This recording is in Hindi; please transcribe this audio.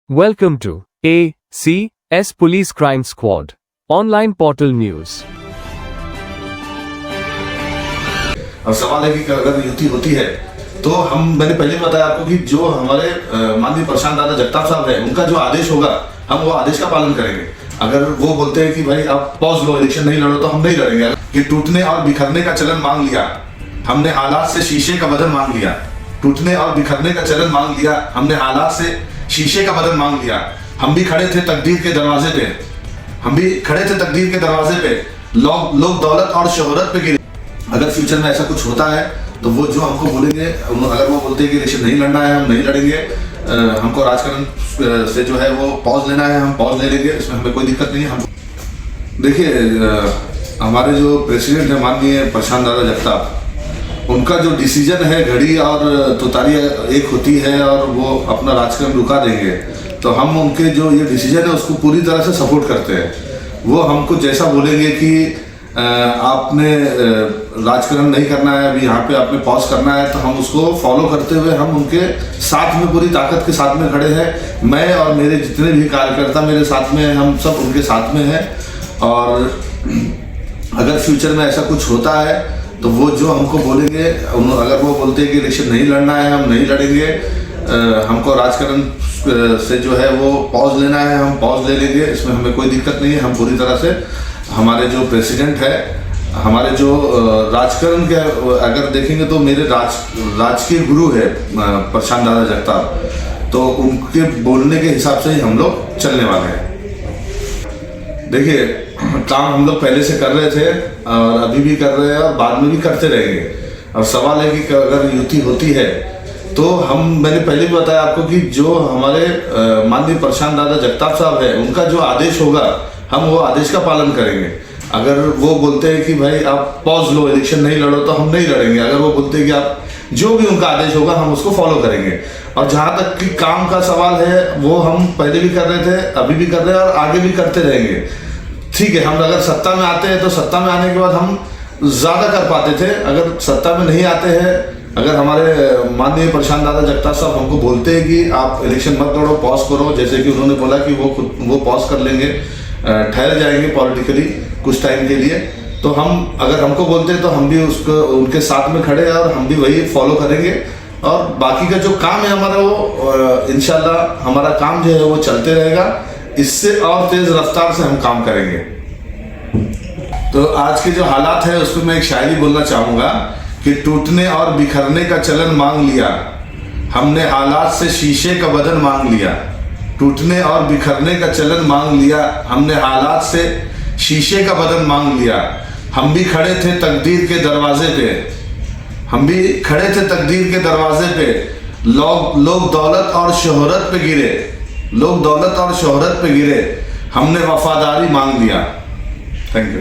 Welcome to ACS Police Crime Squad Online Portal News। अब सवाल है कि अगर युति होती है तो मैंने पहले बताया आपको कि जो हमारे माननीय प्रशांत दादा जगताप साहब है, उनका जो आदेश होगा हम वो आदेश का पालन करेंगे। अगर वो बोलते हैं कि भाई आप पॉज लो, इलेक्शन नहीं लड़ो, तो हम नहीं लड़ेंगे। कि टूटने और बिखरने का चलन मांग लिया, हमने हालात से शीशे का बदन मांग लिया। टूटने और बिखरने का चलन मांग लिया, हमने हालात से शीशे का बदन मांग लिया। हम भी खड़े थे तकदीर के दरवाजे पे, लोग दौलत और शोहरत पे गिरे। अगर फ्यूचर में ऐसा कुछ होता है तो वो जो हमको बोलेंगे, अगर वो बोलते हैं कि इलेक्शन नहीं लड़ना है, हम नहीं लड़ेंगे, हमको राजकारण से जो है वो पॉज लेना है, हम पॉज ले लेंगे, इसमें हमें कोई दिक्कत नहीं है। हम देखिए, हमारे जो प्रेसिडेंट है माननीय प्रशांत दादा जगताप, उनका जो डिसीजन है, घड़ी और तुतारी एक होती है और वो अपना राजकारण रुका देंगे, तो हम उनके जो ये डिसीजन है उसको पूरी तरह से सपोर्ट करते हैं। वो हमको जैसा बोलेंगे कि आपने राजकारण नहीं करना है, अभी यहाँ पे आपने पॉज करना है, तो हम उसको फॉलो करते हुए हम उनके साथ में पूरी ताकत के साथ में खड़े हैं। मैं और मेरे जितने भी कार्यकर्ता मेरे साथ में हैं, हम सब उनके साथ में हैं। और अगर फ्यूचर में ऐसा कुछ होता है तो वो जो हमको बोलेंगे, अगर वो बोलते हैं कि इलेक्शन नहीं लड़ना है, हम नहीं लड़ेंगे, हमको राजकारण से जो है वो पॉज लेना है, हम पॉज ले लेंगे, इसमें हमें कोई दिक्कत नहीं है। हम पूरी तरह से, हमारे जो प्रेसिडेंट है, हमारे जो राजकारण के अगर देखेंगे तो मेरे राजकीय गुरु है प्रशांत दादा जगताप, तो उनके बोलने के हिसाब से ही हम लोग चलने वाले हैं। देखिए, काम हम लोग पहले से कर रहे थे और अभी भी कर रहे हैं और बाद में भी करते रहेंगे। अब सवाल है कि अगर युति होती है तो मैंने पहले भी बताया आपको कि जो हमारे माननीय प्रशांत दादा जगताप साहब है, उनका जो आदेश होगा हम वो आदेश का पालन करेंगे। अगर वो बोलते हैं कि भाई आप पॉज लो, इलेक्शन नहीं लड़ो, तो हम नहीं लड़ेंगे। अगर वो बोलते हैं कि आप जो भी उनका आदेश होगा हम उसको फॉलो करेंगे। और जहाँ तक कि काम का सवाल है, वो हम पहले भी कर रहे थे, अभी भी कर रहे हैं और आगे भी करते रहेंगे। ठीक है, हम अगर सत्ता में आते हैं तो सत्ता में आने के बाद हम ज़्यादा कर पाते थे। अगर सत्ता में नहीं आते हैं, अगर हमारे माननीय प्रशांत दादा जगताप साहब हमको बोलते हैं कि आप इलेक्शन मत लड़ो, पॉज करो, जैसे कि उन्होंने बोला कि वो पॉज कर लेंगे, ठहर जाएंगे पॉलिटिकली कुछ टाइम के लिए, तो अगर हमको बोलते हैं तो हम भी उनके साथ में खड़े हैं और हम भी वही फॉलो करेंगे। और बाकी का जो काम है हमारा, वो इंशाल्लाह हमारा काम जो है वो चलते रहेगा। इससे और तेज रफ्तार से हम काम करेंगे। तो आज के जो हालात है उस पर मैं एक शायरी बोलना चाहूँगा कि टूटने और बिखरने का चलन मांग लिया, हमने हालात से शीशे का बदन मांग लिया। टूटने और बिखरने का चलन मांग लिया, हमने हालात से शीशे का बदन मांग लिया। हम भी खड़े थे तकदीर के दरवाजे पे, लोग दौलत और शोहरत पे गिरे, हमने वफादारी मांग लिया। Thank you.